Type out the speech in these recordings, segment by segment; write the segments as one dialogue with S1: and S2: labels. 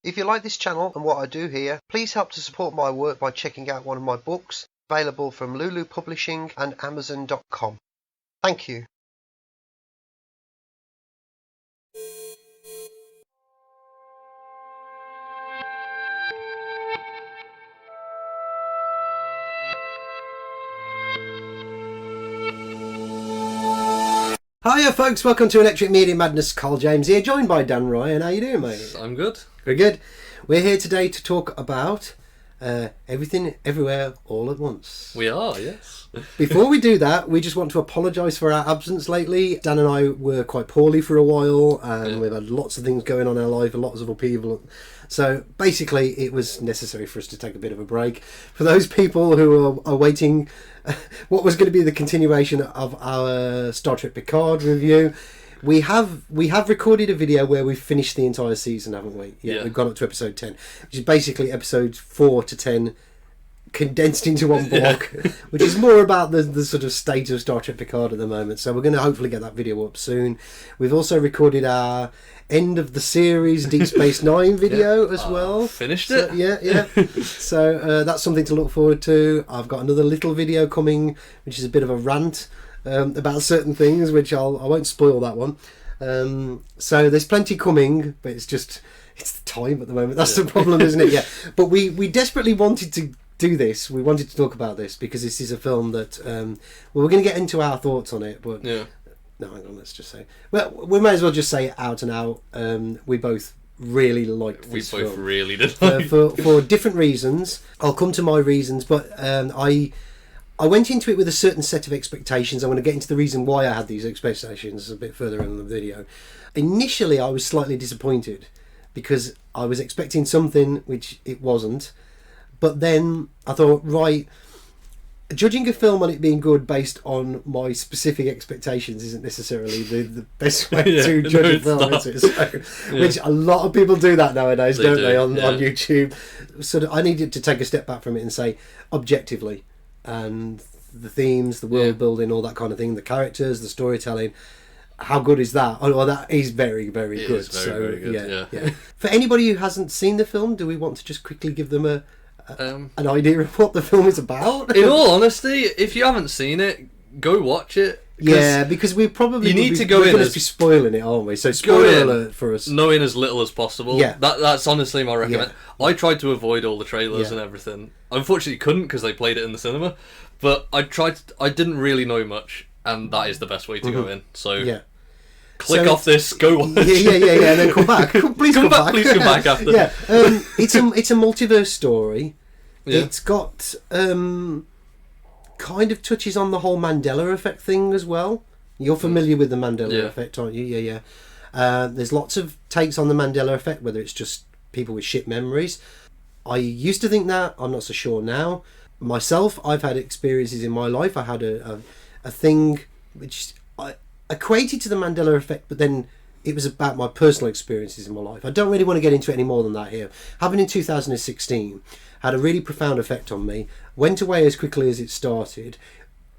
S1: If you like this channel and what I do here, please help to support my work by checking out one of my books, available from Lulu Publishing and Amazon.com. Thank you. Hiya folks, welcome to Electric Media Madness. Carl James here, joined by Dan Ryan. How you doing, mate?
S2: I'm good.
S1: Very good. We're here today to talk about everything, everywhere, all at once.
S2: We are, yes.
S1: Before we do that, we just want to apologise for our absence lately. Dan and I were quite poorly for a while, and we've had lots of things going on in our life, lots of upheaval. So basically, it was necessary for us to take a bit of a break. For those people who are waiting, what was going to be the continuation of our Star Trek Picard review, we have recorded a video where we've finished the entire season, haven't we? Yeah, we've gone up to episode 10, which is basically episodes 4 to 10 condensed into one block, which is more about the sort of state of Star Trek Picard at the moment. So we're going to hopefully get that video up soon. We've also recorded our end of the series Deep Space Nine video as well.
S2: Finished it.
S1: Yeah. So that's something to look forward to. I've got another little video coming, which is a bit of a rant about certain things, which I won't spoil that one. So there's plenty coming, but it's the time at the moment. That's the problem, isn't it? Yeah. But we desperately wanted to do this. We wanted to talk about this because this is a film that we're going to get into our thoughts on it, but no, hang on, let's just say, well, we may as well just say it out and out. We both really liked this film.
S2: We both really did like
S1: for different reasons. I'll come to my reasons, but I went into it with a certain set of expectations. I'm going to get into the reason why I had these expectations a bit further in the video. Initially, I was slightly disappointed because I was expecting something which it wasn't. But then I thought, right, judging a film on it being good based on my specific expectations isn't necessarily the best way to judge a film, is it? So, which a lot of people do that nowadays, don't they, on YouTube. So I needed to take a step back from it and say, objectively, and the themes, the world building, all that kind of thing, the characters, the storytelling, how good is that? Oh, well, that is very, very good.
S2: Is very good. Yeah.
S1: For anybody who hasn't seen the film, do we want to just quickly give them an idea of what the film is about?
S2: In all honesty, if you haven't seen it, go watch it.
S1: Because we probably
S2: we're going to
S1: be spoiling it, aren't we? So spoiler alert for us.
S2: Knowing as little as possible. Yeah, that's honestly my recommend.
S1: Yeah.
S2: I tried to avoid all the trailers and everything. Unfortunately, couldn't because they played it in the cinema. But I tried. I didn't really know much, and that is the best way to go in. So click off this, go watch.
S1: Yeah, and then come back. Please come back.
S2: Please come back after.
S1: It's a multiverse story. Yeah. It's got kind of touches on the whole Mandela effect thing as well. You're familiar with the Mandela effect, aren't you? Yeah. There's lots of takes on the Mandela effect, whether it's just people with shit memories. I used to think that. I'm not so sure now. Myself, I've had experiences in my life. I had a thing which I equated to the Mandela effect, but then it was about my personal experiences in my life. I don't really want to get into it any more than that here. Happened in 2016, had a really profound effect on me, went away as quickly as it started.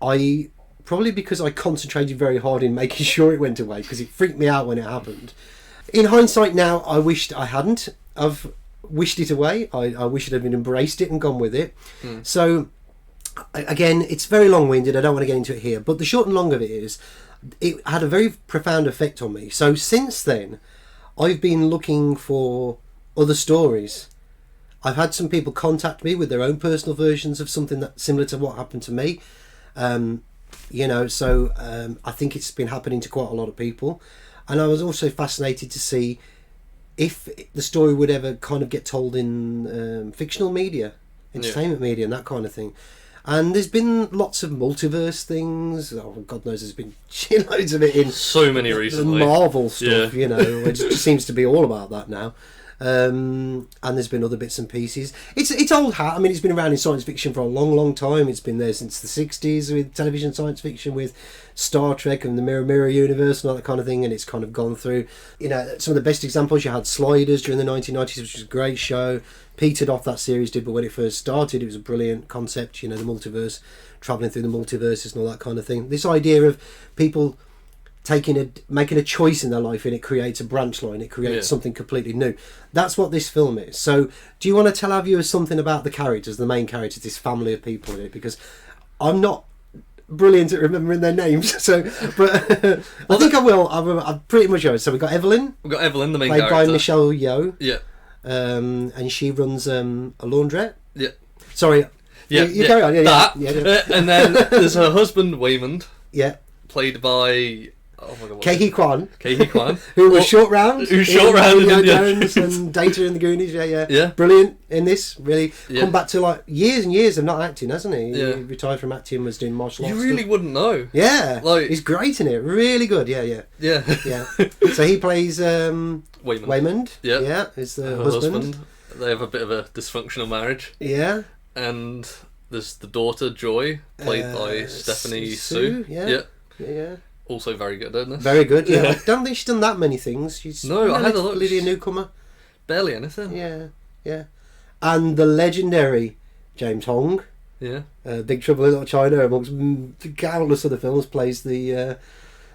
S1: Probably because I concentrated very hard in making sure it went away, because it freaked me out when it happened. In hindsight now, I wished I hadn't. I've wished it away. I wish I'd have embraced it and gone with it. So, again, it's very long-winded. I don't want to get into it here. But the short and long of it is, it had a very profound effect on me. So since then, I've been looking for other stories. I've had some people contact me with their own personal versions of something that's similar to what happened to me. I think it's been happening to quite a lot of people. And I was also fascinated to see if the story would ever kind of get told in fictional media, entertainment media and that kind of thing. And there's been lots of multiverse things. Oh, God knows there's been shitloads of it in
S2: so many recently.
S1: The Marvel stuff, it just seems to be all about that now. And there's been other bits and pieces. It's old hat. I mean, it's been around in science fiction for a long time. It's been there since the 60s with television science fiction, with Star Trek and the Mirror universe and all that kind of thing, and it's kind of gone through. Some of the best examples, you had Sliders during the 1990s, which was a great show. Petered off, that series did, but when it first started, it was a brilliant concept, the multiverse, travelling through the multiverses and all that kind of thing. This idea of people making a choice in their life, and it creates a branch line. It creates something completely new. That's what this film is. So, do you want to tell our viewers something about the characters, the main characters, this family of people in it? Because I'm not brilliant at remembering their names, so I think I will. I'm pretty much sure. So we've got Evelyn.
S2: We've got Evelyn, the main
S1: played
S2: character,
S1: by Michelle Yeoh.
S2: Yeah.
S1: And she runs a laundrette.
S2: Yeah.
S1: Sorry.
S2: Yeah.
S1: You carry on. Yeah.
S2: And then there's her husband Waymond.
S1: Yeah.
S2: Played by. Oh my god.
S1: Kei Kwan.
S2: Who
S1: was short round.
S2: Indiana
S1: Jones and Data in the Goonies. Yeah. Brilliant in this. Really come back to like years and years of not acting, hasn't he?
S2: Yeah.
S1: He retired from acting, was doing martial arts.
S2: You really wouldn't know.
S1: Yeah.
S2: Like,
S1: he's great in it. Really good. Yeah.
S2: Yeah.
S1: So he plays
S2: Waymond. Yeah.
S1: Yeah. Is the husband.
S2: They have a bit of a dysfunctional marriage.
S1: Yeah.
S2: And there's the daughter Joy, played by Stephanie Su.
S1: Yeah.
S2: Also very good, isn't it?
S1: Very good, yeah. I don't think she's done that many things. She's
S2: I had a look.
S1: Lydia newcomer.
S2: Barely anything.
S1: Yeah. And the legendary James Hong.
S2: Yeah.
S1: Big Trouble in Little China, amongst countless other films, plays the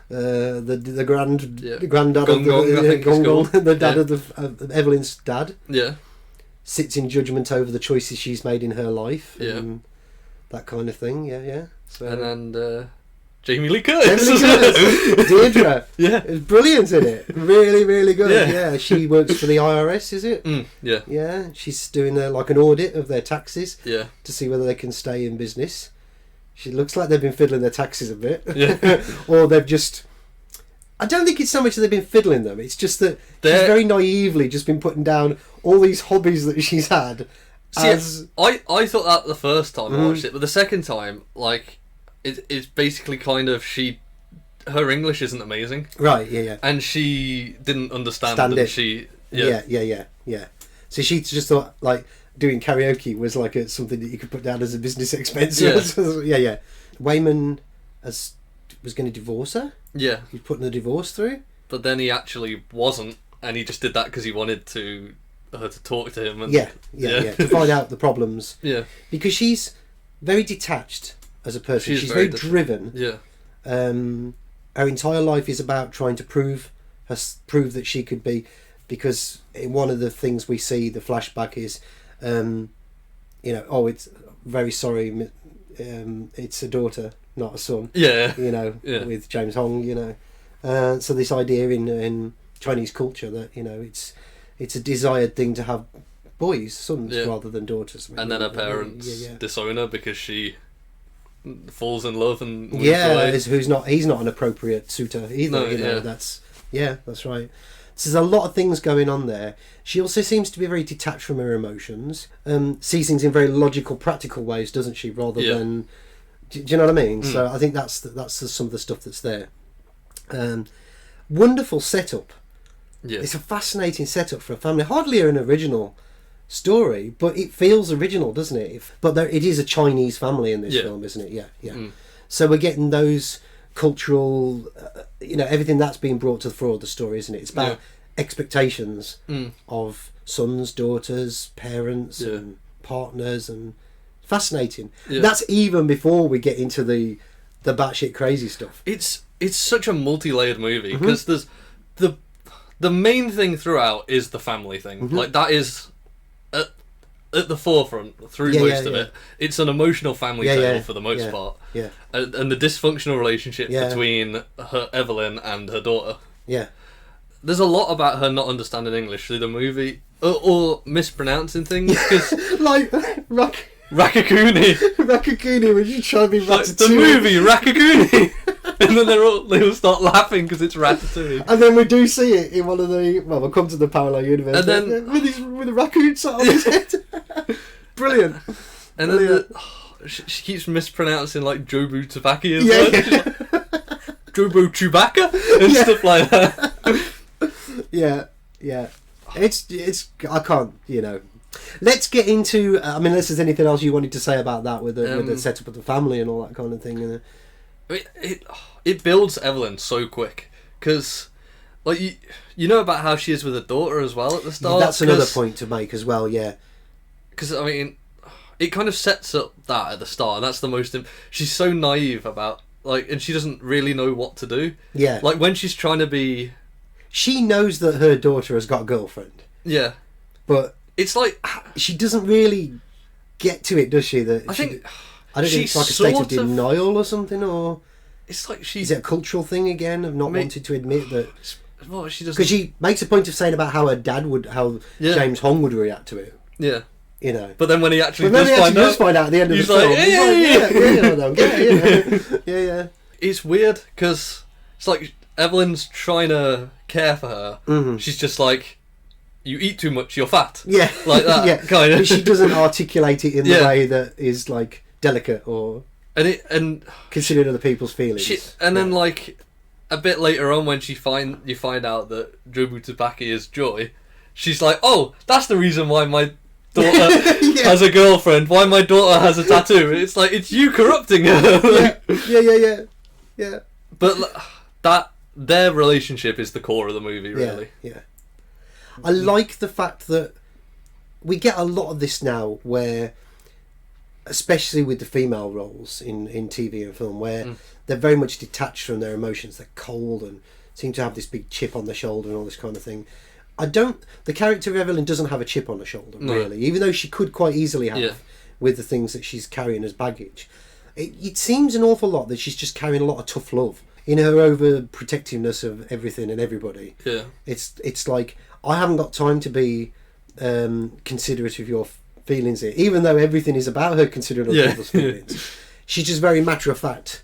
S1: granddad
S2: Gong Gong,
S1: the dad of Evelyn's dad.
S2: Yeah.
S1: Sits in judgment over the choices she's made in her life.
S2: Yeah.
S1: And that kind of thing. Yeah. So.
S2: And then Jamie Lee Curtis.
S1: Deirdre.
S2: Yeah.
S1: It's brilliant in it. Really, really good. Yeah. She works for the IRS, is it?
S2: Yeah.
S1: Yeah. She's doing like an audit of their taxes.
S2: Yeah.
S1: To see whether they can stay in business. She looks like they've been fiddling their taxes a bit.
S2: Yeah.
S1: Or they've just... I don't think it's so much that they've been fiddling them. It's just that she's very naively just been putting down all these hobbies that she's had.
S2: I thought that the first time I watched it, but the second time, like, it's basically kind of her English isn't amazing.
S1: Right, yeah.
S2: And she didn't understand it.
S1: Yeah. So she just thought, like, doing karaoke was like something that you could put down as a business expense. Yeah. Wayman was going to divorce her.
S2: Yeah.
S1: He's putting the divorce through.
S2: But then he actually wasn't, and he just did that because he wanted her to talk to him. And,
S1: to find out the problems.
S2: Yeah.
S1: Because she's very detached as a person. She's very driven.
S2: Yeah.
S1: Her entire life is about trying to prove that she could be, because one of the things we see, the flashback is, it's very sorry, it's a daughter, not a son.
S2: Yeah.
S1: With James Hong, so this idea in Chinese culture that, it's a desired thing to have sons rather than daughters.
S2: And then her parents disown her because she falls in love and moves away.
S1: He's not an appropriate suitor either. That's right. So there's a lot of things going on there. She also seems to be very detached from her emotions. Sees things in very logical, practical ways, doesn't she? Rather than, do you know what I mean? So I think that's some of the stuff that's there. Wonderful setup. Yeah. It's a fascinating setup for a family. Hardly an original story, but it feels original, doesn't it? But it is a Chinese family in this film, isn't it? Yeah. So we're getting those cultural, everything that's being brought to the fore of the story, isn't it? It's about expectations of sons, daughters, parents, and partners, and fascinating. Yeah. That's even before we get into the batshit crazy stuff.
S2: It's such a multi-layered movie, because there's the main thing throughout is the family thing. Like, that is at the forefront through most of it. It's an emotional family tale for the most part.
S1: Yeah.
S2: And the dysfunctional relationship between Evelyn and her daughter.
S1: Yeah.
S2: There's a lot about her not understanding English through the movie, or mispronouncing things. Cause
S1: like
S2: Rakakuni.
S1: Rakakuni, when you try to be Ratatouille.
S2: The movie Rakakuni. And then they all start laughing because it's Ratatouille.
S1: And then we do see it in one of the... Well, we'll come to the parallel universe. And then... With a raccoon sat on his head. Brilliant.
S2: And then she keeps mispronouncing, like, Jobu Tupaki as well. Jobu Chewbacca and stuff like that.
S1: Yeah. It's... I can't, Let's get into... unless there's anything else you wanted to say about that with the setup of the family and all that kind of thing.
S2: It builds Evelyn so quick, because, like, you know about how she is with her daughter as well at the start.
S1: That's another point to make as well. Yeah,
S2: because it kind of sets up that at the start, and that's the most. She's so naive about like, and she doesn't really know what to do.
S1: Yeah.
S2: Like, when she's trying to be...
S1: She knows that her daughter has got a girlfriend.
S2: Yeah.
S1: But...
S2: It's like...
S1: She doesn't really get to it, does she? I don't know if it's like a state of denial or something, or...
S2: It's like she...
S1: Is it a cultural thing again, of not wanting to admit that...
S2: Well, she doesn't...
S1: Because she makes a point of saying about how her dad would... How James Hong would react to it.
S2: Yeah.
S1: You know.
S2: But then when he actually does find out
S1: at the end of the film, yeah.
S2: It's weird because it's like Evelyn's trying to care for her.
S1: Mm-hmm.
S2: She's just like, you eat too much, you're fat.
S1: Yeah.
S2: Like that, kind of.
S1: But she doesn't articulate it in the way that is like delicate or considering other people's feelings.
S2: Then like a bit later on when you find out that Jobu Tupaki is Joy, she's like, oh, that's the reason why my daughter has a girlfriend, why my daughter has a tattoo. It's like, it's you corrupting her.
S1: Yeah.
S2: But their relationship is the core of the movie, really.
S1: Yeah. I like the fact that we get a lot of this now where, especially with the female roles in TV and film, where they're very much detached from their emotions. They're cold and seem to have this big chip on their shoulder and all this kind of thing. The character of Evelyn doesn't have a chip on her shoulder, really, even though she could quite easily have with the things that she's carrying as baggage. It seems an awful lot that she's just carrying a lot of tough love in her overprotectiveness of everything and everybody.
S2: Yeah,
S1: it's like, I haven't got time to be considerate of your feelings here, even though everything is about her considering other people's feelings. She's just very matter of fact.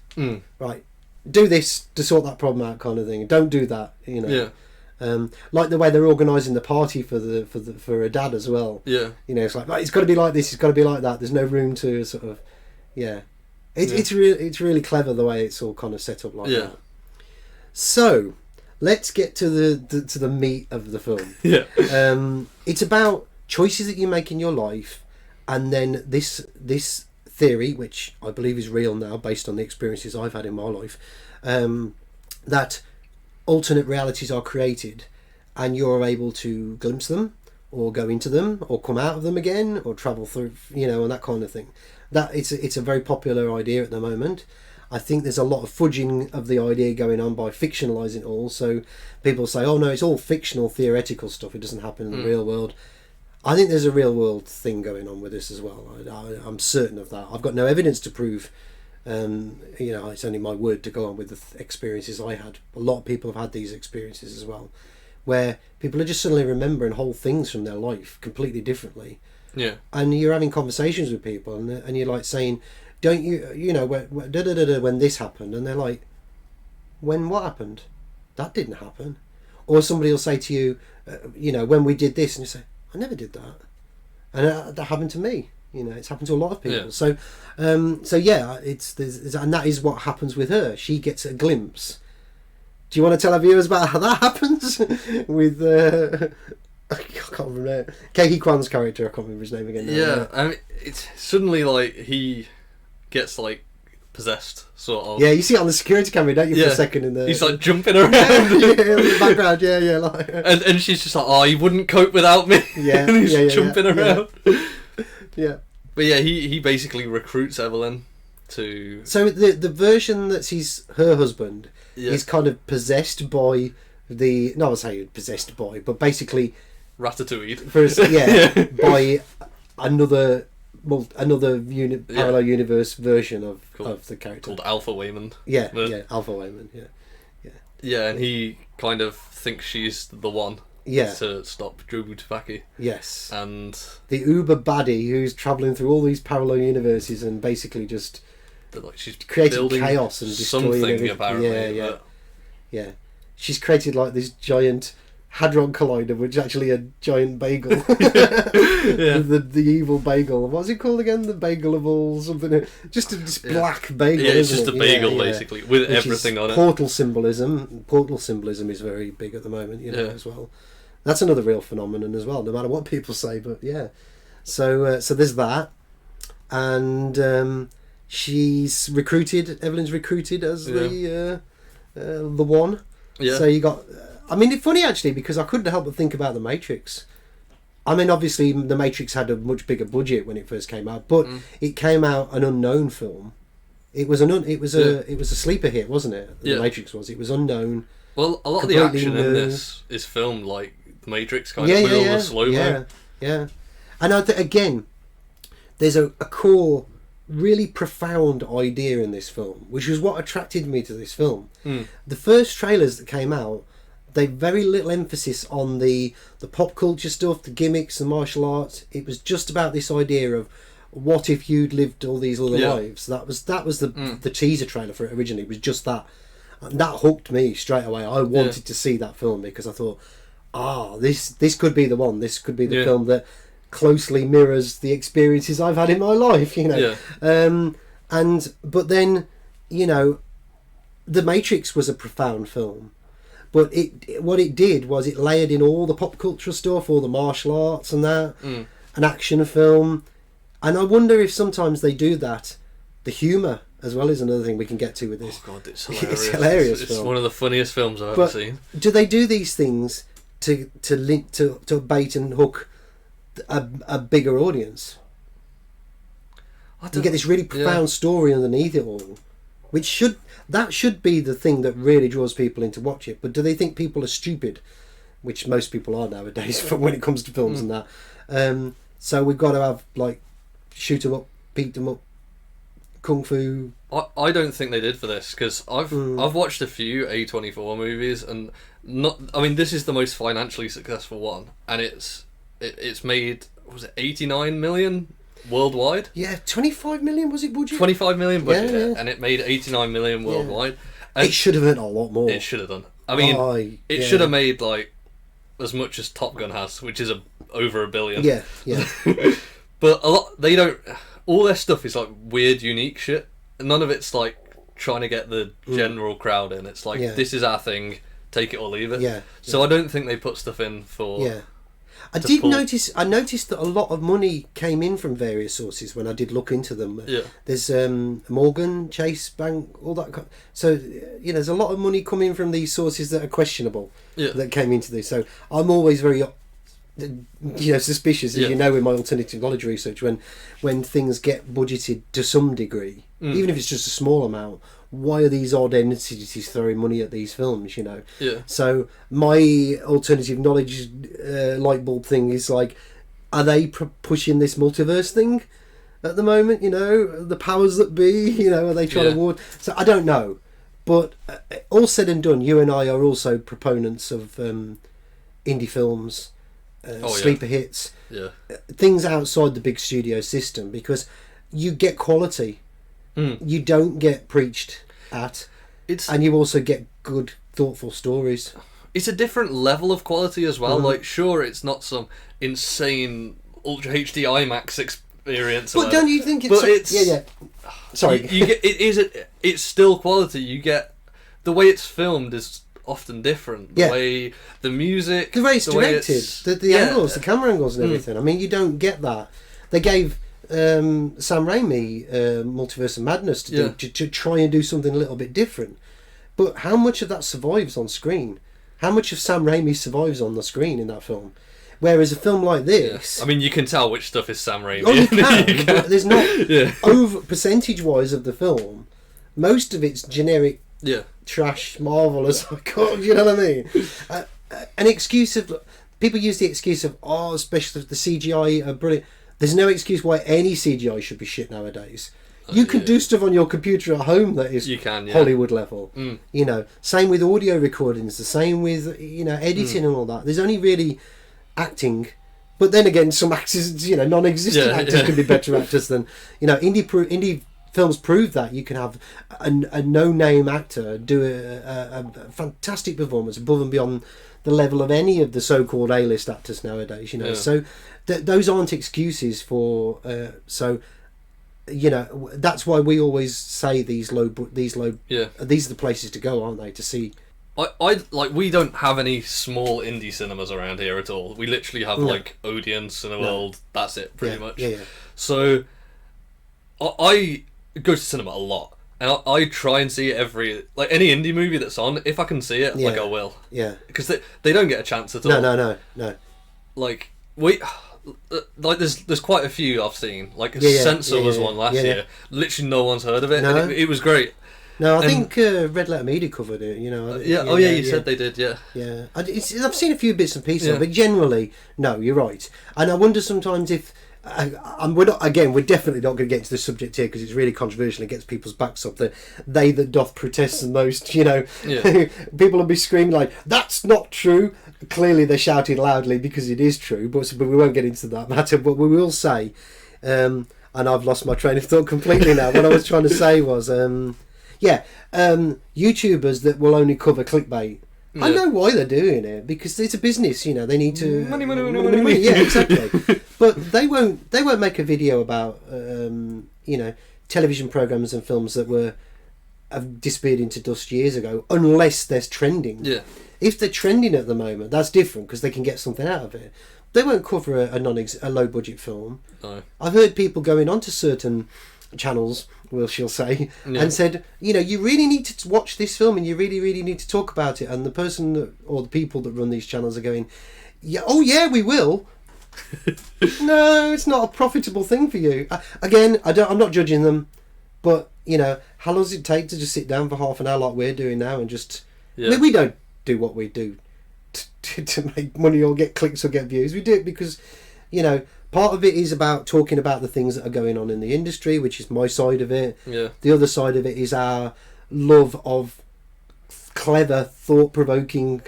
S1: Right, do this to sort that problem out, kind of thing. Don't do that, you know.
S2: Yeah.
S1: Like the way they're organising the party for her dad as well.
S2: Yeah.
S1: You know, it's like, it's got to be like this, it's got to be like that. There's no room to sort of, It's really clever the way it's all kind of set up like that. So, let's get to the meat of the film.
S2: Yeah.
S1: It's about choices that you make in your life, and then this theory, which I believe is real now based on the experiences I've had in my life, that alternate realities are created and you're able to glimpse them or go into them or come out of them again or travel through, and that kind of thing. That it's a very popular idea at the moment. I think there's a lot of fudging of the idea going on by fictionalising it all. So people say, oh no, it's all fictional, theoretical stuff, it doesn't happen in the real world. I think there's a real world thing going on with this as well. I'm certain of that. I've got no evidence to prove. It's only my word to go on with the experiences I had. A lot of people have had these experiences as well, where people are just suddenly remembering whole things from their life completely differently.
S2: Yeah.
S1: And you're having conversations with people, and you're like saying, "Don't you, when this happened?" And they're like, "When what happened? That didn't happen." Or somebody will say to you, "When we did this," and you say, "I never did that," and that happened to me. It's happened to a lot of people.
S2: Yeah.
S1: So and that is what happens with her. She gets a glimpse. Do you want to tell our viewers about how that happens with? I can't remember Keiki Kwan's character. I can't remember his name again.
S2: Yeah, I mean, it's suddenly like he gets like possessed, sort of.
S1: Yeah, you see it on the security camera, don't you? For a second in the.
S2: He's like jumping around.
S1: in the background. Yeah, like.
S2: And she's just like, oh, he wouldn't cope without me.
S1: Yeah,
S2: and he's jumping around.
S1: Yeah.
S2: But yeah, he basically recruits Evelyn to...
S1: So the version that's her husband is kind of possessed by the... No, I'll say possessed by, but basically...
S2: Ratatouille.
S1: By another parallel universe version of the character.
S2: Called Alpha Wayman.
S1: Yeah, Alpha Wayman,
S2: Yeah, and he kind of thinks she's the one.
S1: Yeah.
S2: To stop Jobu Tupaki.
S1: Yes.
S2: And
S1: the uber baddie who's travelling through all these parallel universes and basically just
S2: she's
S1: creating chaos and destroying everything.
S2: Apparently.
S1: Yeah. She's created like this giant Hadron Collider, which is actually a giant bagel. the evil bagel. What's it called again? The bagel of all something. Just this black bagel.
S2: Yeah, it's just a bagel basically with which everything on it.
S1: Portal symbolism. Portal symbolism is very big at the moment, as well. That's another real phenomenon as well, no matter what people say. But yeah, so there's that, and Evelyn's recruited as the one.
S2: Yeah.
S1: So you got. I mean, it's funny actually because I couldn't help but think about The Matrix. I mean, obviously, The Matrix had a much bigger budget when it first came out, but it came out an unknown film, It was a sleeper hit, wasn't it? The Matrix was. It was unknown.
S2: Well, a lot of the action in this is filmed like The Matrix, kind of with all the slow-mo.
S1: Yeah. And again, there's a core, really profound idea in this film, which was what attracted me to this film. The first trailers that came out, they very little emphasis on the pop culture stuff, the gimmicks, the martial arts. It was just about this idea of what if you'd lived all these other lives. That was the teaser trailer for it originally. It was just that. And that hooked me straight away. I wanted to see that film because I thought, this could be the one. This could be the film that closely mirrors the experiences I've had in my life, you know. But then, you know, The Matrix was a profound film. But what it did was it layered in all the pop culture stuff, all the martial arts and that, an action film. And I wonder if sometimes they do that. The humour as well is another thing we can get to with this.
S2: Oh God, it's hilarious.
S1: It's hilarious.
S2: It's one of the funniest films I've ever seen.
S1: Do they do these things to bait and hook a bigger audience? You get this really profound story underneath it all, which should be the thing that really draws people in to watch it. But do they think people are stupid, which most people are nowadays when it comes to films and that? So we've got to have like shoot 'em up, beat 'em up, kung fu.
S2: I don't think they did for this because I've watched a few A24 movies and this is the most financially successful one and it's made, was it 89 million worldwide?
S1: Yeah, 25 million was it budget?
S2: 25 million budget, and it made 89 million worldwide. And
S1: it should have earned a lot more.
S2: It should have done. I mean, it should have made like as much as Top Gun has, which is over $1 billion.
S1: Yeah.
S2: But all their stuff is like weird, unique shit. None of it's like trying to get the general crowd in. It's like, this is our thing, take it or leave it.
S1: Yeah.
S2: So I don't think they put stuff in for...
S1: Yeah. I noticed that a lot of money came in from various sources when I did look into them.
S2: Yeah.
S1: There's Morgan, Chase Bank, all that. So, you know, there's a lot of money coming from these sources that are questionable that came into this. So I'm always very... suspicious, as you know, in my alternative knowledge research, when things get budgeted to some degree, even if it's just a small amount, why are these odd entities throwing money at these films, you know?
S2: Yeah.
S1: So my alternative knowledge light bulb thing is like, are they pushing this multiverse thing at the moment, you know? The powers that be, you know, are they trying to ward? So I don't know. But all said and done, you and I are also proponents of indie films, sleeper hits, things outside the big studio system, because you get quality. You don't get preached at, and you also get good, thoughtful stories.
S2: It's a different level of quality as well. Like, sure, it's not some insane Ultra HD IMAX experience.
S1: But don't you think it's... Sorry.
S2: You get it's still quality. You get the way it's filmed is often different. The way the music,
S1: the way it's directed, the angles, the camera angles, and everything. I mean, you don't get that. They gave Sam Raimi Multiverse and Madness to try and do something a little bit different. But how much of that survives on screen? How much of Sam Raimi survives on the screen in that film? Whereas a film like this...
S2: I mean, you can tell which stuff is Sam Raimi.
S1: Oh, you can. But there's not... Over percentage-wise of the film, most of it's generic trash, marvellous. God, you know what I mean? An excuse of... People use the excuse of, especially the CGI are brilliant. There's no excuse why any CGI should be shit nowadays. You can do stuff on your computer at home that is Hollywood level. You know, same with audio recordings, the same with, you know, editing and all that. There's only really acting, but then again, some actors, you know, non-existent actors can be better actors than, you know, indie films prove that you can have a no-name actor do a fantastic performance above and beyond the level of any of the so-called A-list actors nowadays, you know. So those aren't excuses for you know, that's why we always say these are the places to go, aren't they, to see.
S2: I like, we don't have any small indie cinemas around here at all. We literally have like Odeon, Cineworld, that's it pretty much. So I go to cinema a lot, and I try and see every, like, any indie movie that's on. If I can see it, like, I will. Yeah. Because they don't get a chance at all.
S1: No.
S2: Like, like there's quite a few I've seen. Like Censor was one last year. Literally no one's heard of it.
S1: No.
S2: And it was great.
S1: No, I think Red Letter Media covered it. You know.
S2: You said they did. Yeah.
S1: Yeah, I've seen a few bits and pieces, but generally, no, you're right. And I wonder sometimes if we're definitely not going to get into the subject here because it's really controversial and gets people's backs up. They that doth protest the most, you know, people will be screaming like, "That's not true." Clearly, they're shouting loudly because it is true, but we won't get into that matter. But we will say, and I've lost my train of thought completely now. What I was trying to say was, YouTubers that will only cover clickbait. Yeah. I know why they're doing it because it's a business, you know. They need to money. Yeah, exactly. But they won't make a video about television programs and films that have disappeared into dust years ago, unless there's trending.
S2: Yeah.
S1: If they're trending at the moment, that's different because they can get something out of it. They won't cover a low budget film.
S2: No.
S1: I've heard people going onto certain channels, she'll say, and said, you know, you really need to watch this film and you really, really need to talk about it. And the person or the people that run these channels are going, we will. No, it's not a profitable thing for you. Again, I'm not judging them, but you know, how long does it take to just sit down for half an hour like we're doing now and just? I mean, we don't do what we do to make money or get clicks or get views. We do it because, you know. Part of it is about talking about the things that are going on in the industry, which is my side of it.
S2: Yeah.
S1: The other side of it is our love of clever, thought-provoking,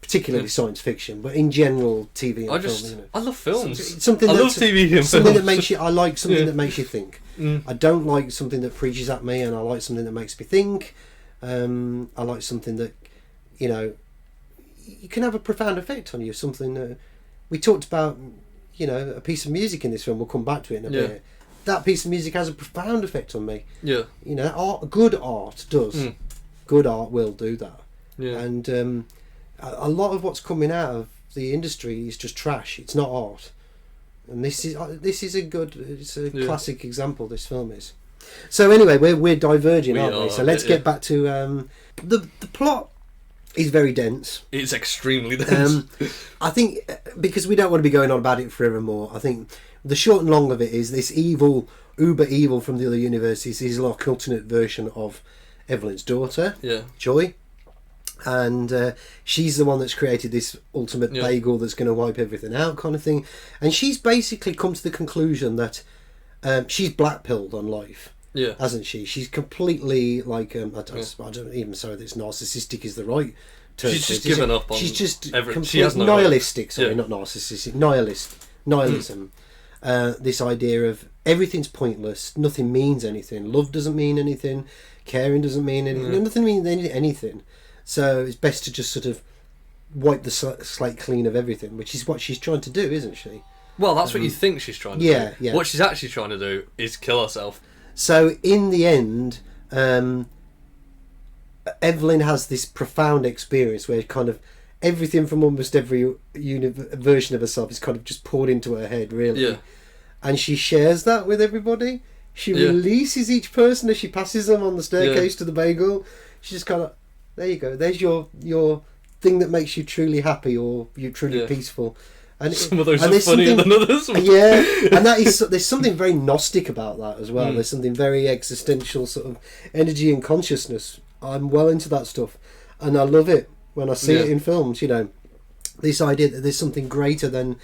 S1: particularly science fiction, but in general, TV and film. You know.
S2: I love films.
S1: I
S2: love TV and
S1: something
S2: films.
S1: that makes you. I like something that makes you think. I don't like something that preaches at me, and I like something that makes me think. I like something that, you know, you can have a profound effect on you. Something that we talked about. You know, a piece of music in this film, we'll come back to it in a bit. That piece of music has a profound effect on me.
S2: Yeah.
S1: You know, good art does. Good art will do that.
S2: Yeah.
S1: And a lot of what's coming out of the industry is just trash. It's not art. And this is a classic example, this film is. So anyway, we're diverging, aren't we? So let's get back to the plot. Is very dense.
S2: It's extremely dense.
S1: I think because we don't want to be going on about it forevermore. I think the short and long of it is this uber evil from the other universes is like an alternate version of Evelyn's daughter, Joy, and she's the one that's created this ultimate bagel that's going to wipe everything out, kind of thing. And she's basically come to the conclusion that she's blackpilled on life.
S2: Yeah,
S1: hasn't she? She's completely like I don't even say that it's narcissistic is the right term.
S2: She's just given up on.
S1: She's just
S2: she has no
S1: nihilistic. Sorry, not narcissistic. Nihilism. This idea of everything's pointless. Nothing means anything. Love doesn't mean anything. Caring doesn't mean anything. Nothing means anything. So it's best to just sort of wipe the slate clean of everything, which is what she's trying to do, isn't she?
S2: Well, that's what you think she's trying to do. Yeah. What she's actually trying to do is kill herself.
S1: So in the end, Evelyn has this profound experience where kind of everything from almost every version of herself is kind of just poured into her head, really.
S2: Yeah.
S1: And she shares that with everybody. She releases each person as she passes them on the staircase to the bagel. She just kind of, there you go. There's your thing that makes you truly happy or you're truly peaceful. And
S2: some of those are funnier than others.
S1: Yeah, and there's something very Gnostic about that as well. There's something very existential sort of energy and consciousness. I'm well into that stuff, and I love it when I see it in films. You know, this idea that there's something greater than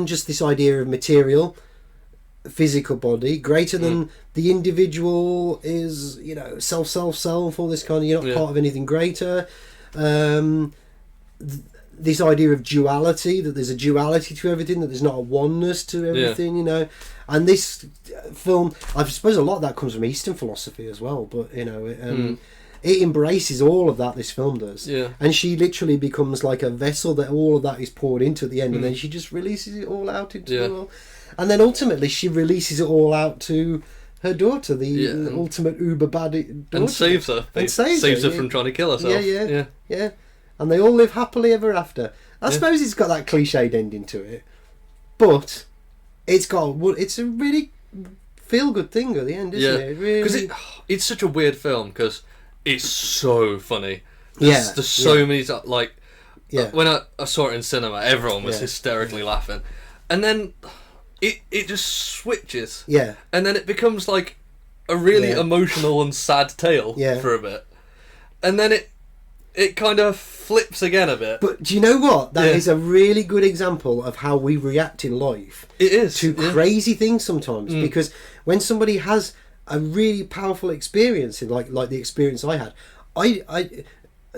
S1: just this idea of material, physical body, greater than the individual is, you know, self, all this kind of, you're not part of anything greater. This idea of duality, that there's a duality to everything, that there's not a oneness to everything, you know. And this film, I suppose a lot of that comes from Eastern philosophy as well, but, you know, it embraces all of that, this film does.
S2: Yeah.
S1: And she literally becomes like a vessel that all of that is poured into at the end, and then she just releases it all out into the world. And then ultimately she releases it all out to her daughter, the ultimate uber bad daughter.
S2: And saves her. Saves her from trying to kill herself.
S1: Yeah. And they all live happily ever after. I suppose it's got that cliched ending to it, but it's a really feel good thing at the end, isn't it?
S2: Because it's such a weird film because it's so funny. There's so many, like, when I saw it in cinema, everyone was hysterically laughing, and then it just switches, and then it becomes like a really emotional and sad tale for a bit, and then it kind of flips again a bit.
S1: But do you know what? That is a really good example of how we react in life.
S2: It is
S1: to crazy things sometimes, because when somebody has a really powerful experience, in like the experience I had, I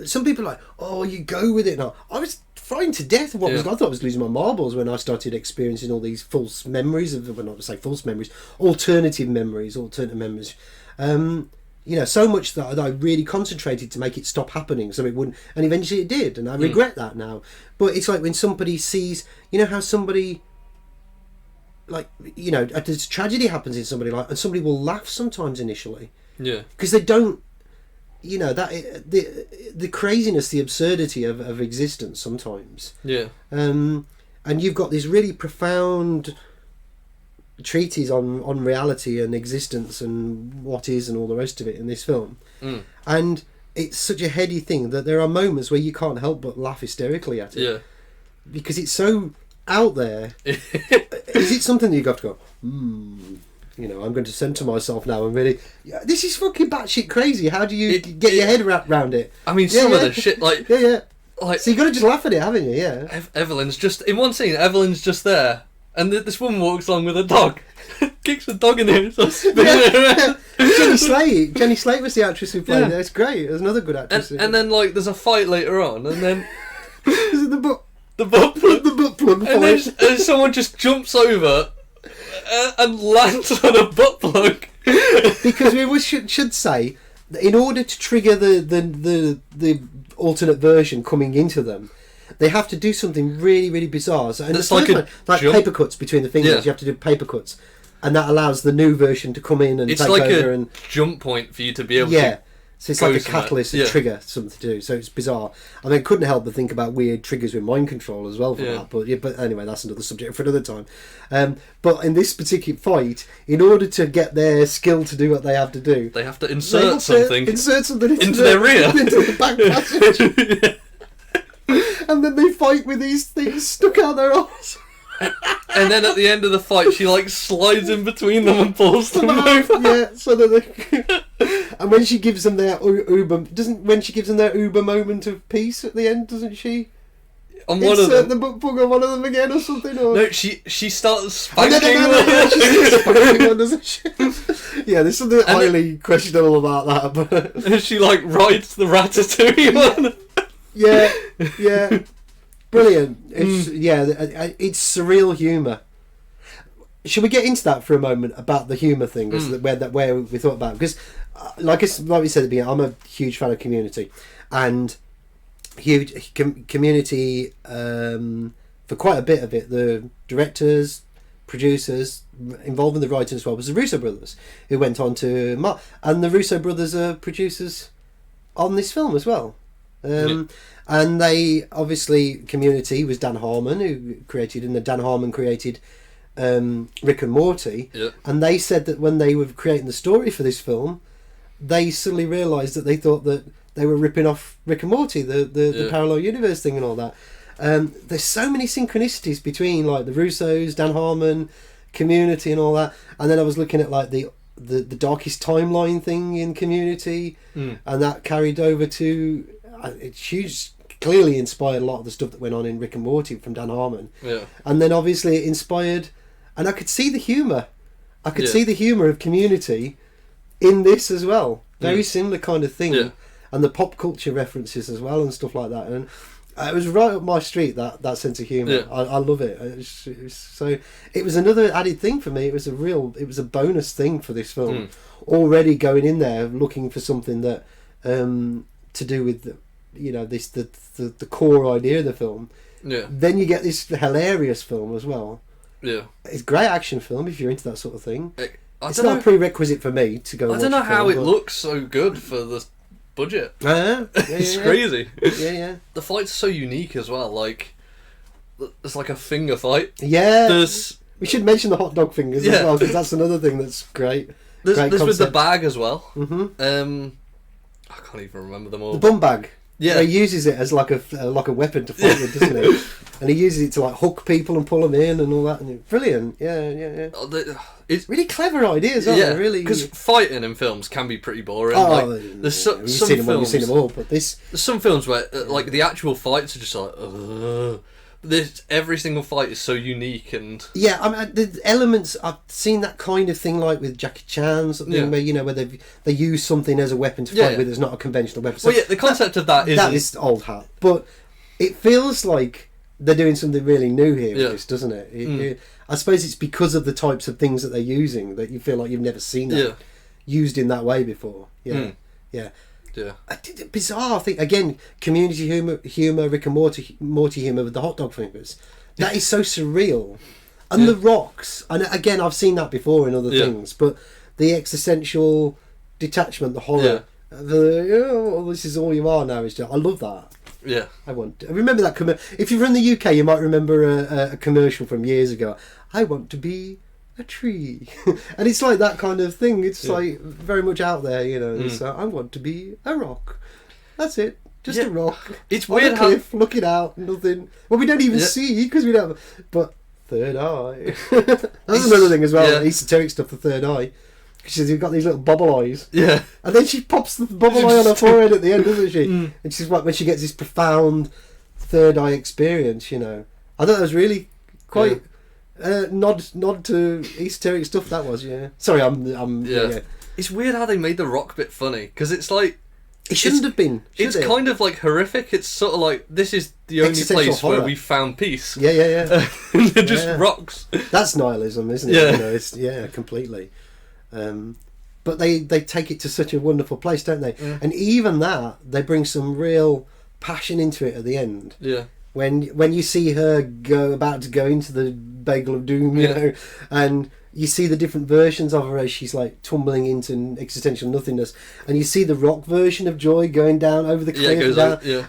S1: some people are like, oh, you go with it now. I was frightened to death of what was. I thought I was losing my marbles when I started experiencing all these false memories of, well, not to say false memories, alternative memories. You know, so much that I really concentrated to make it stop happening, so it wouldn't, and eventually it did, and I regret that now. But it's like when somebody sees, you know, how somebody, like, you know, a tragedy happens in somebody, like, and somebody will laugh sometimes initially, because they don't, you know, that the craziness, the absurdity of existence sometimes, and you've got this really profound treatise on reality and existence and what is and all the rest of it in this film, and it's such a heady thing that there are moments where you can't help but laugh hysterically at it, because it's so out there. Is it something that you have to go, you know, I'm going to center myself now and really, this is fucking batshit crazy, how do you get your head wrapped around it?
S2: I mean, some of the shit, like
S1: like, so you got to just laugh at it, haven't you?
S2: Evelyn's just in one scene, Evelyn's just there, and this woman walks along with a dog, kicks the dog in the head,
S1: Jenny Slate was the actress who played it. It's great. There's another good actress.
S2: And then, like, there's a fight later on, and then
S1: is it the butt plug
S2: and then someone just jumps over and lands on a butt plug.
S1: Because we should say that in order to trigger the alternate version coming into them, they have to do something really, really bizarre. So, and it's like paper cuts between the fingers. You have to do paper cuts, and that allows the new version to come in and take over.
S2: It's like a jump point for you to be able to.
S1: So it's like a catalyst, a trigger, something to do. So it's bizarre. I mean, I couldn't help but think about weird triggers with mind control as well for that. But anyway, that's another subject for another time. But in this particular fight, in order to get their skill to do what they have to do,
S2: they have to insert something into
S1: their
S2: rear,
S1: into the back passage. And then they fight with these things stuck out their arse.
S2: And then at the end of the fight, she like slides in between them and pulls them over.
S1: So that and when she gives them their uber moment of peace at the end, doesn't she?
S2: On one of them,
S1: the butt plug on one of them again or something. Or...
S2: No, she starts spanking
S1: them. She starts spanking one, doesn't she? Yeah, there's something highly questionable about that. But
S2: she like rides the ratatouille on.
S1: Yeah. Brilliant. It's it's surreal humour. Should we get into that for a moment about the humour thing, where we thought about it? Because like we said at the beginning, I'm a huge fan of Community, and huge Community for quite a bit of it. The directors, producers involved in the writing as well was the Russo brothers, who went on to and the Russo brothers are producers on this film as well. And they obviously, Community was Dan Harmon who created, and Dan Harmon created Rick and Morty, and they said that when they were creating the story for this film, they suddenly realised that they thought that they were ripping off Rick and Morty, the parallel universe thing and all that. There's so many synchronicities between like the Russos, Dan Harmon, Community and all that, and then I was looking at like the darkest timeline thing in Community, and that carried over to it's huge. Clearly inspired a lot of the stuff that went on in Rick and Morty from Dan Harmon. And then obviously it inspired, and I could see the humour. I could see the humour of Community in this as well. Very similar kind of thing, and the pop culture references as well and stuff like that. And it was right up my street, that sense of humour. I love it. So it was another added thing for me. It was a bonus thing for this film. Already going in there looking for something that to do with the core idea of the film. Then you get this hilarious film as well. It's a great action film if you're into that sort of thing. It's not a prerequisite for me to go.
S2: I don't know how it looks so good for the budget. It's crazy. The fight's so unique as well. Like there's like a finger fight.
S1: We should mention the hot dog fingers as well, because that's another thing that's great.
S2: There's with the bag as well. I can't even remember them all.
S1: The bum bag.
S2: Yeah.
S1: Where he uses it as like a weapon to fight with, doesn't he? And he uses it to like hook people and pull them in and all that. And brilliant, yeah.
S2: It's
S1: really clever ideas, aren't they? Really,
S2: because fighting in films can be pretty boring.
S1: Oh,
S2: like, there's some
S1: you've
S2: films.
S1: seen them all, but this.
S2: There's some films where like the actual fights are just like. This every single fight is so unique and
S1: yeah, I mean the elements I've seen that kind of thing like with Jackie Chan's thing where where they use something as a weapon to fight with that's not a conventional weapon. So
S2: well, yeah, the concept of that
S1: is old hat, but it feels like they're doing something really new here with this, doesn't it? I suppose it's because of the types of things that they're using that you feel like you've never seen that used in that way before. Yeah. Bizarre thing again. Community humor, Rick and Morty humor with the hot dog fingers. That is so surreal, and the rocks. And again, I've seen that before in other things, but the existential detachment, the horror, this is all you are now. Is just, I love that.
S2: Yeah,
S1: I remember that if you're from the UK, you might remember a commercial from years ago. I want to be a tree. And it's like that kind of thing. It's like very much out there, It's, I want to be a rock. That's it. Just a rock.
S2: It's
S1: on
S2: weird
S1: a cliff, looking out, nothing. Well, we don't even see because we don't. But third eye. That's another thing as well. Esoteric stuff. The third eye. Because you've got these little bubble eyes.
S2: Yeah.
S1: And then she pops the bubble eye on her forehead at the end, doesn't she? And she's like when she gets this profound third eye experience. I thought that was really quite. Nod to esoteric stuff that was, Sorry, I'm.
S2: It's weird how they made the rock bit funny because it's like
S1: it shouldn't have been.
S2: It's kind of like horrific. It's sort of like this is the only place
S1: horror.
S2: where we found peace.
S1: Yeah.
S2: They're just rocks.
S1: That's nihilism, isn't it?
S2: Yeah,
S1: it's completely. But they take it to such a wonderful place, don't they? And even that they bring some real passion into it at the end.
S2: Yeah.
S1: When you see her about to go into the bagel of doom, and you see the different versions of her as she's like tumbling into existential nothingness, and you see the rock version of Joy going down over the cliff,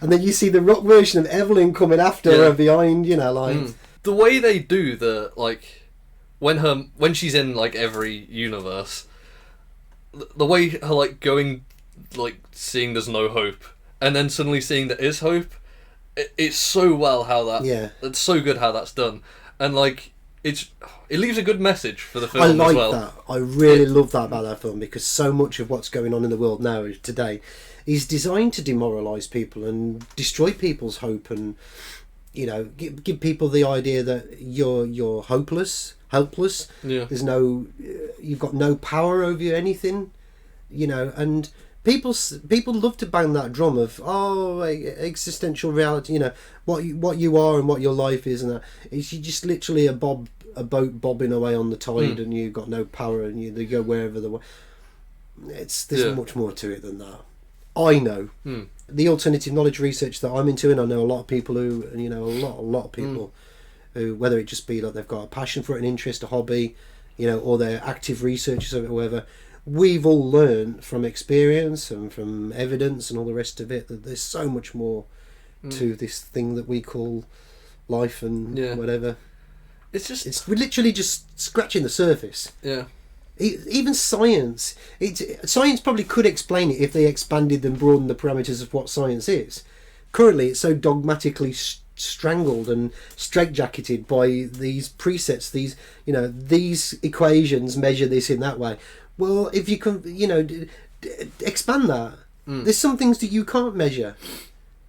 S1: and then you see the rock version of Evelyn coming after her behind,
S2: the way they do when she's in like every universe, the way her like going like seeing there's no hope, and then suddenly seeing there is hope. It's so well how that. Yeah. It's so good how that's done, and like it leaves a good message for the film as well.
S1: That. I really love that about that film because so much of what's going on in the world now today is designed to demoralise people and destroy people's hope, and give people the idea that you're hopeless, helpless.
S2: Yeah.
S1: You've got no power over anything, and. People love to bang that drum of existential reality. What you are and what your life is, and that it's just literally a boat bobbing away on the tide, and you've got no power, and you go wherever there's much more to it than that. I know the alternative knowledge research that I'm into, and I know a lot of people who a lot of people who, whether it just be like they've got a passion for it, an interest, a hobby, or they're active researchers or whatever. We've all learned from experience and from evidence and all the rest of it that there's so much more to this thing that we call life and whatever. It's literally just scratching the surface.
S2: Yeah.
S1: Even science. Science probably could explain it if they expanded and broadened the parameters of what science is. Currently, it's so dogmatically strangled and straitjacketed by these presets. These equations measure this in that way. Well, if you can, expand that. There's some things that you can't measure.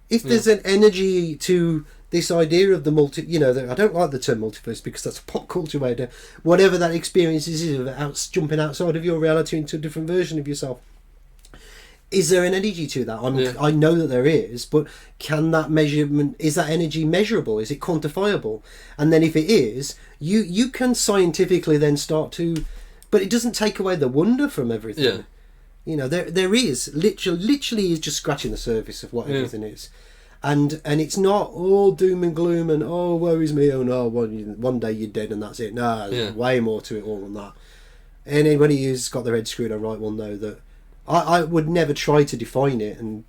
S1: If there's an energy to this idea of the I don't like the term multiverse because that's a pop culture way to whatever that experience is of jumping outside of your reality into a different version of yourself. Is there an energy to that? I know that there is, but can that measurement? Is that energy measurable? Is it quantifiable? And then if it is, you can scientifically then start to. But it doesn't take away the wonder from everything. Yeah. There is literally is just scratching the surface of what everything is, and it's not all doom and gloom and woe is me, one day you're dead and that's it. No, there's way more to it all than that. And anybody who's got their head screwed on right will know that I would never try to define it and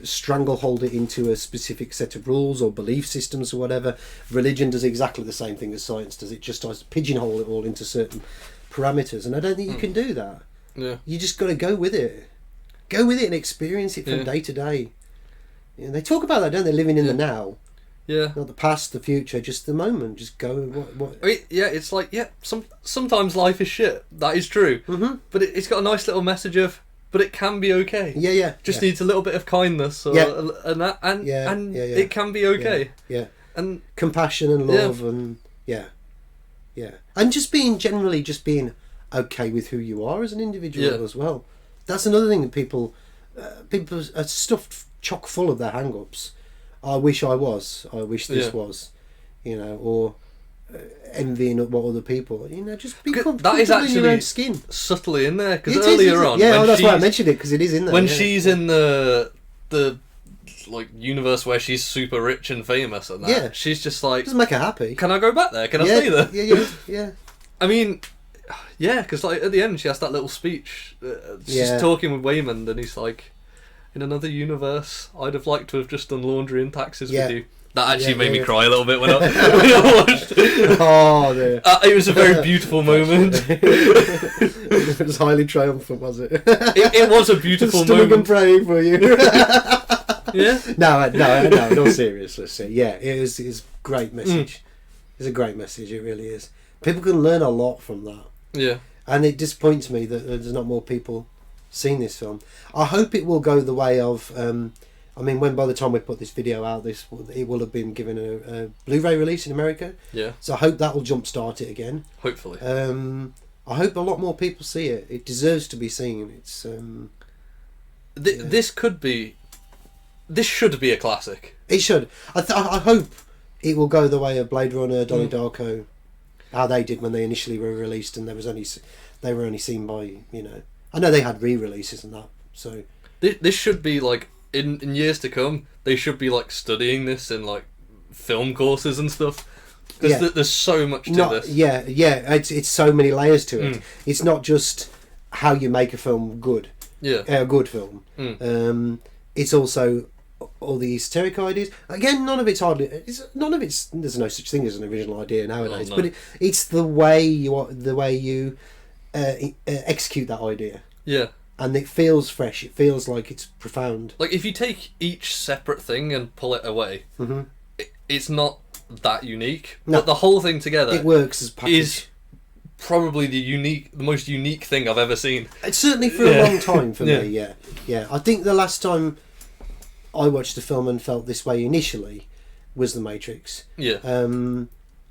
S1: stranglehold it into a specific set of rules or belief systems or whatever. Religion does exactly the same thing as science does. It just tries to pigeonhole it all into certain parameters, and I don't think you can do that. You just got to go with it and experience it from day to day. they talk about that, don't they? Living in the now.
S2: Yeah.
S1: Not the past, the future, just the moment. Just go. What?
S2: I mean, yeah, it's like, sometimes life is shit. That is true.
S1: Mm-hmm.
S2: But it's got a nice little message of, but it can be okay.
S1: Yeah.
S2: Just needs a little bit of kindness, and it can be okay.
S1: Yeah.
S2: And
S1: compassion and love and and just being okay with who you are as an individual as well. That's another thing that people are stuffed chock full of their hang-ups. I wish I was. I wish this was, or envying what other people. Just be comfortable in your own skin.
S2: Subtly in there, because earlier on,
S1: that's why I mentioned it, because it is in there.
S2: When she's in the universe where she's super rich and famous and that, she's just like,
S1: doesn't make her happy.
S2: Can I go back there? Can I stay there?
S1: Yeah.
S2: I mean, because at the end she has that little speech. She's talking with Waymond, and he's like, in another universe, I'd have liked to have just done laundry and taxes with you. That actually made me cry a little bit when I watched it.
S1: Oh, dear.
S2: It was a very beautiful moment.
S1: It was highly triumphant, was it?
S2: It was a beautiful moment.
S1: And praying for you.
S2: Yeah.
S1: No. In all seriousness, it's a great message. It's a great message. It really is. People can learn a lot from that.
S2: Yeah.
S1: And it disappoints me that there's not more people seeing this film. I hope it will go the way of. When by the time we put this video out, it will have been given a Blu-ray release in America.
S2: Yeah.
S1: So I hope that will jumpstart it again.
S2: Hopefully.
S1: I hope a lot more people see it. It deserves to be seen. It's.
S2: This should be a classic.
S1: It should. I hope it will go the way of Blade Runner, Donnie Darko, how they did when they initially were released, and they were only seen by I know they had re-releases and that. So
S2: this should be like in years to come. They should be like studying this in like film courses and stuff. Because there's so much to this.
S1: Yeah. It's so many layers to it. It's not just how you make a film good.
S2: Yeah.
S1: A good film. It's also all the esoteric ideas. Again, there's no such thing as an original idea nowadays. But it's the way you execute that idea.
S2: Yeah.
S1: And it feels fresh. It feels like it's profound.
S2: Like if you take each separate thing and pull it away, it's not that unique.
S1: No.
S2: But the whole thing together,
S1: it works as package.
S2: Is probably the most unique thing I've ever seen.
S1: It's certainly for a long time for me. Yeah. I think the last time I watched a film and felt this way initially was The Matrix.
S2: Yeah.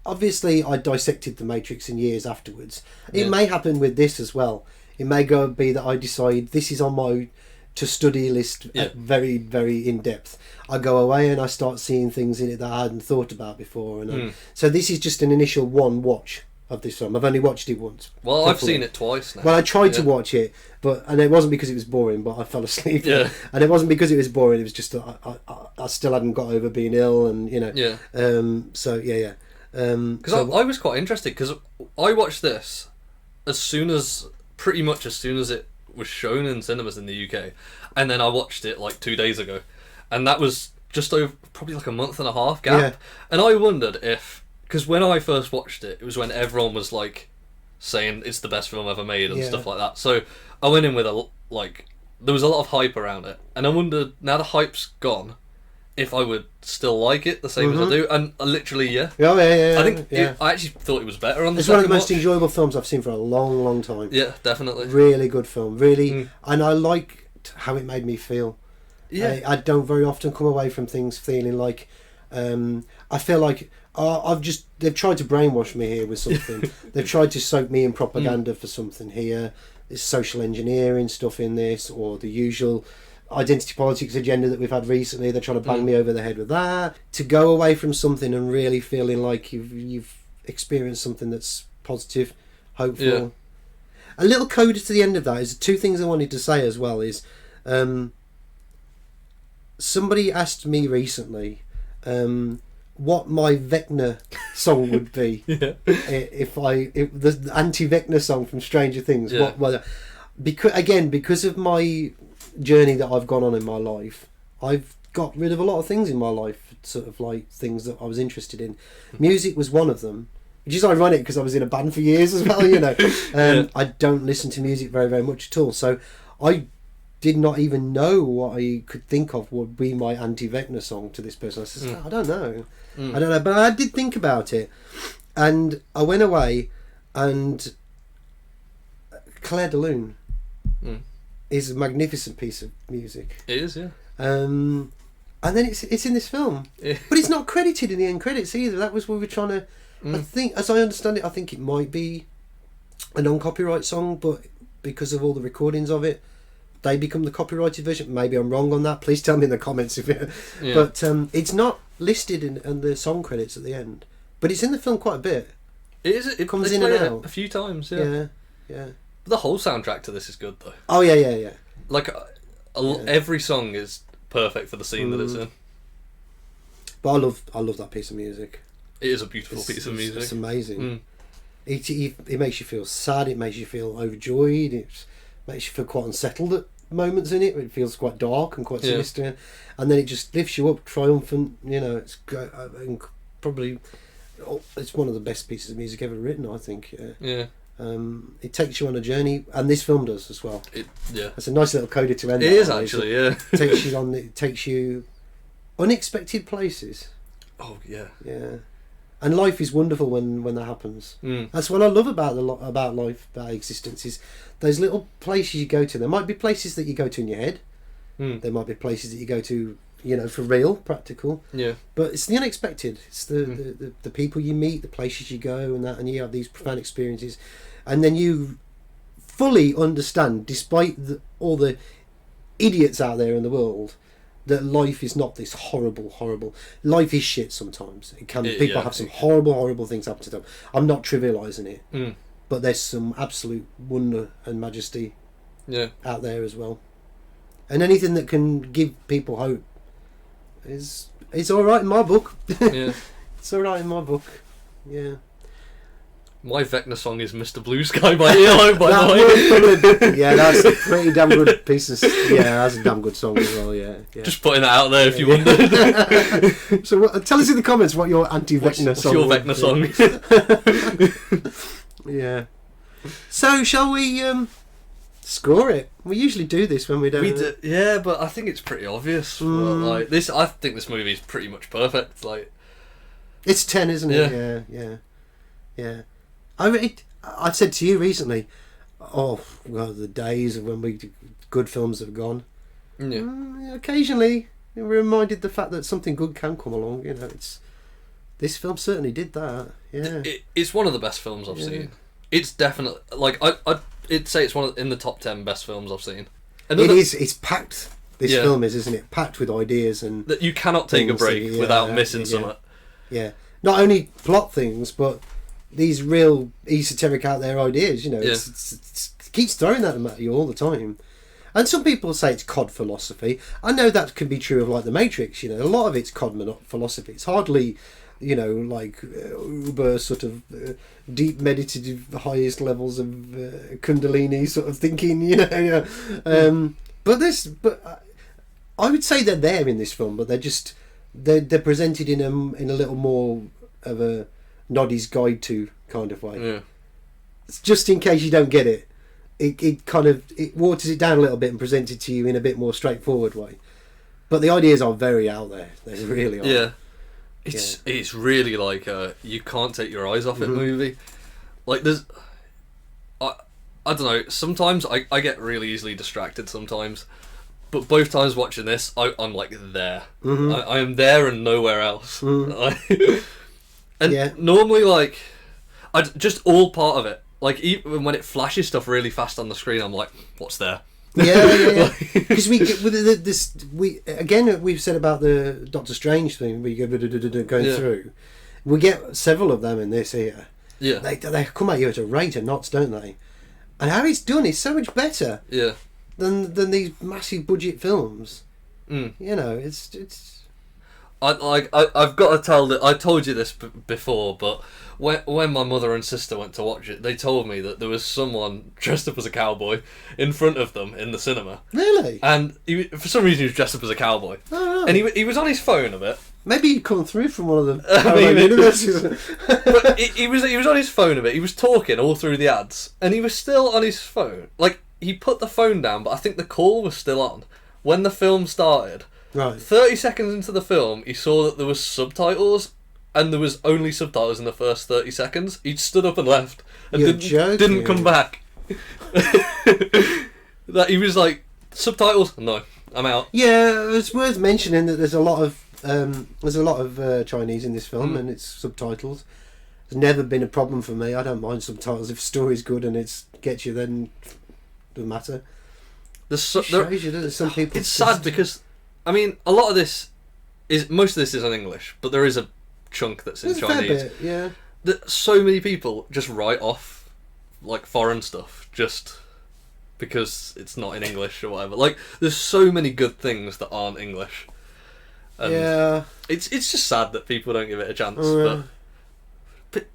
S1: Obviously, I dissected The Matrix in years afterwards. It may happen with this as well. It may be that I decide this is on my to study list very, very in depth. I go away and I start seeing things in it that I hadn't thought about before. And so this is just an initial one watch of this film. I've only watched it once.
S2: Well, I've seen it twice now.
S1: Well, I tried to watch it, and it wasn't because it was boring, but I fell asleep.
S2: Yeah.
S1: And it wasn't because it was boring. It was just that I still hadn't got over being ill, and
S2: Yeah.
S1: Because
S2: I was quite interested because I watched this pretty much as soon as it was shown in cinemas in the UK, and then I watched it like 2 days ago, and that was just over probably like a month and a half gap, and I wondered if. Because when I first watched it, it was when everyone was like saying it's the best film ever made and stuff like that. So I went in with there was a lot of hype around it, and I wondered now the hype's gone, if I would still like it the same as I do. And literally, I think I actually thought it was better on the second watch.
S1: It's one of the most enjoyable films I've seen for a long, long time.
S2: Yeah, definitely.
S1: Really good film, really, and I liked how it made me feel. Yeah, I don't very often come away from things feeling like I feel like. They've tried to brainwash me here with something. They've tried to soak me in propaganda for something here. There's social engineering stuff in this, or the usual identity politics agenda that we've had recently. They're trying to bang me over the head with that. To go away from something and really feeling like you've experienced something that's positive, hopeful. Yeah. A little coda to the end of that is two things I wanted to say as well. Is somebody asked me recently. What my Vecna song would be if the anti-Vecna song from Stranger Things. Because of my journey that I've gone on in my life, I've got rid of a lot of things in my life, sort of like things that I was interested in. Music was one of them, which is ironic because I was in a band for years as well. I don't listen to music very, very much at all. So I did not even know what I could think of would be my anti-Vecna song to this person. I said, I don't know. I don't know. But I did think about it. And I went away, and Claire de Lune is a magnificent piece of music.
S2: It is, yeah.
S1: And then it's in this film. Yeah. But it's not credited in the end credits either. That was what we were trying to... I think, as I understand it, I think it might be a non-copyright song, but because of all the recordings of it, they become the copyrighted version. Maybe I'm wrong on that. Please tell me in the comments if you... Yeah. But it's not listed in the song credits at the end. But it's in the film quite a bit.
S2: It is. It comes in and out a few times. Yeah. But the whole soundtrack to this is good though.
S1: Oh yeah.
S2: Like every song is perfect for the scene that it's in.
S1: But I love that piece of music.
S2: It is a beautiful piece of music.
S1: It's amazing. It makes you feel sad. It makes you feel overjoyed. It makes you feel quite unsettled at moments in it. It feels quite dark and quite sinister, and then it just lifts you up, triumphant. It's probably it's one of the best pieces of music ever written, I think.
S2: Yeah.
S1: It takes you on a journey, and this film does as well. It's a nice little coda to end.
S2: It is actually, yeah.
S1: It takes you unexpected places.
S2: Oh yeah.
S1: Yeah. And life is wonderful when that happens. That's what I love about life, about existence, is those little places you go to. There might be places that you go to in your head. There might be places that you go to, for real, practical.
S2: Yeah.
S1: But it's the unexpected. It's the people you meet, the places you go, and you have these profound experiences, and then you fully understand, despite all the idiots out there in the world, that life is not this horrible. Life is shit sometimes. It can. People have some horrible things happen to them. I'm not trivialising it, but there's some absolute wonder and majesty out there as well. And anything that can give people hope is all right in my book.
S2: Yeah,
S1: it's all right in my book. Yeah.
S2: My Vecna song is "Mr. Blue Sky" by ELO, by the way.
S1: Yeah, that's a pretty damn good piece of... Yeah, that's a damn good song as well, yeah.
S2: Just putting that out there if you wondered.
S1: So tell us in the comments what your anti-Vecna song
S2: What's your Vecna song?
S1: Yeah. So, shall we score it? We usually do this when we don't...
S2: Yeah, but I think it's pretty obvious. But, I think this movie is pretty much perfect.
S1: It's 10, isn't it? Yeah. I said to you recently, the days of when good films have gone. Yeah. Occasionally, we're reminded the fact that something good can come along. This film certainly did that. Yeah.
S2: It's one of the best films I've seen. It's definitely I'd say it's in the top 10 best films I've seen.
S1: It is. It's packed. This film is, isn't it? Packed with ideas and
S2: that you cannot take a break without missing something.
S1: Yeah. Not only plot things, but these real esoteric out there ideas, it keeps throwing that at you all the time. And some people say it's cod philosophy. I know that can be true of the Matrix, a lot of it's cod philosophy. It's hardly, uber sort of deep meditative highest levels of kundalini sort of thinking, but I would say they're there in this film, but they're presented in a little more of a Noddy's Guide to kind of way.
S2: Yeah.
S1: It's just in case you don't get it. It waters it down a little bit and presents it to you in a bit more straightforward way. But the ideas are very out there. They really are.
S2: Yeah. It's really you can't take your eyes off it movie. There's I don't know, sometimes I get really easily distracted sometimes. But both times watching this, I'm there. I am there and nowhere else. And normally, just all part of it. Even when it flashes stuff really fast on the screen, I'm like, what's there?
S1: Yeah. Because we get with this. We've said about the Doctor Strange thing. We go going through. We get several of them in this here.
S2: Yeah.
S1: They come at you at a rate of knots, don't they? And how it's done is so much better.
S2: Yeah.
S1: Than these massive budget films. It's.
S2: I've got to tell that I told you this before, but when my mother and sister went to watch it, they told me that there was someone dressed up as a cowboy in front of them in the cinema.
S1: Really?
S2: And for some reason he was dressed up as a cowboy.
S1: Oh,
S2: and he was on his phone a bit.
S1: Maybe he'd come through from one of the universes.
S2: But he was on his phone a bit. He was talking all through the ads, and he was still on his phone. he put the phone down, but I think the call was still on when the film started.
S1: Right.
S2: 30 seconds into the film, he saw that there was subtitles, and there was only subtitles in the first 30 seconds. He stood up and left, and didn't come back. That he was like, subtitles? No, I'm out.
S1: Yeah, it's worth mentioning that there's a lot of Chinese in this film, and it's subtitles. It's never been a problem for me. I don't mind subtitles if the story's good and it gets you. Then doesn't matter. Some people.
S2: It's sad because, I mean, a lot of this most of this is in English, but there is a chunk that's in Chinese.
S1: Fair bit, yeah.
S2: That so many people just write off like foreign stuff just because it's not in English or whatever. Like, there's so many good things that aren't English. And
S1: yeah.
S2: It's just sad that people don't give it a chance. But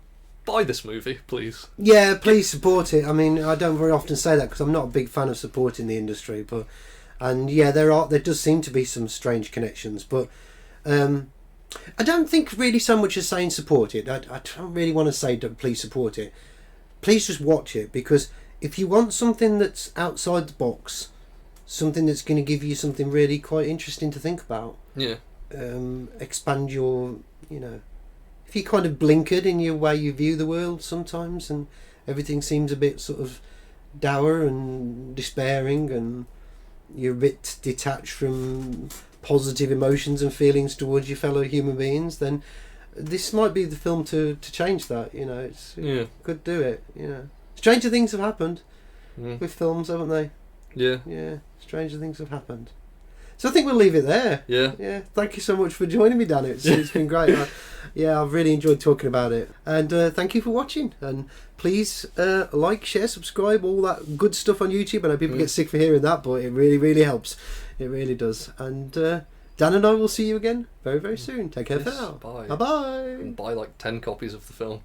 S2: buy this movie, please.
S1: Yeah, please support it. I mean, I don't very often say that because I'm not a big fan of supporting the industry, but there does seem to be some strange connections, but I don't think really so much as saying support it. I don't really want to say please support it. Please just watch it, because if you want something that's outside the box, something that's going to give you something really quite interesting to think about, expand your, if you kind of blinkered in your way you view the world sometimes, and everything seems a bit sort of dour and despairing, and you're a bit detached from positive emotions and feelings towards your fellow human beings, then this might be the film to change that. Could do it. Stranger things have happened with films, haven't they? Yeah, stranger things have happened. So I think we'll leave it there. Yeah. Thank you so much for joining me, Dan. It's been great. I've really enjoyed talking about it, and thank you for watching. And please like, share, subscribe, all that good stuff on YouTube. I know people get sick for hearing that, but it really, really helps. It really does. And Dan and I will see you again very, very soon. Take care for now.
S2: Bye.
S1: Bye.
S2: And buy like 10 copies of the film.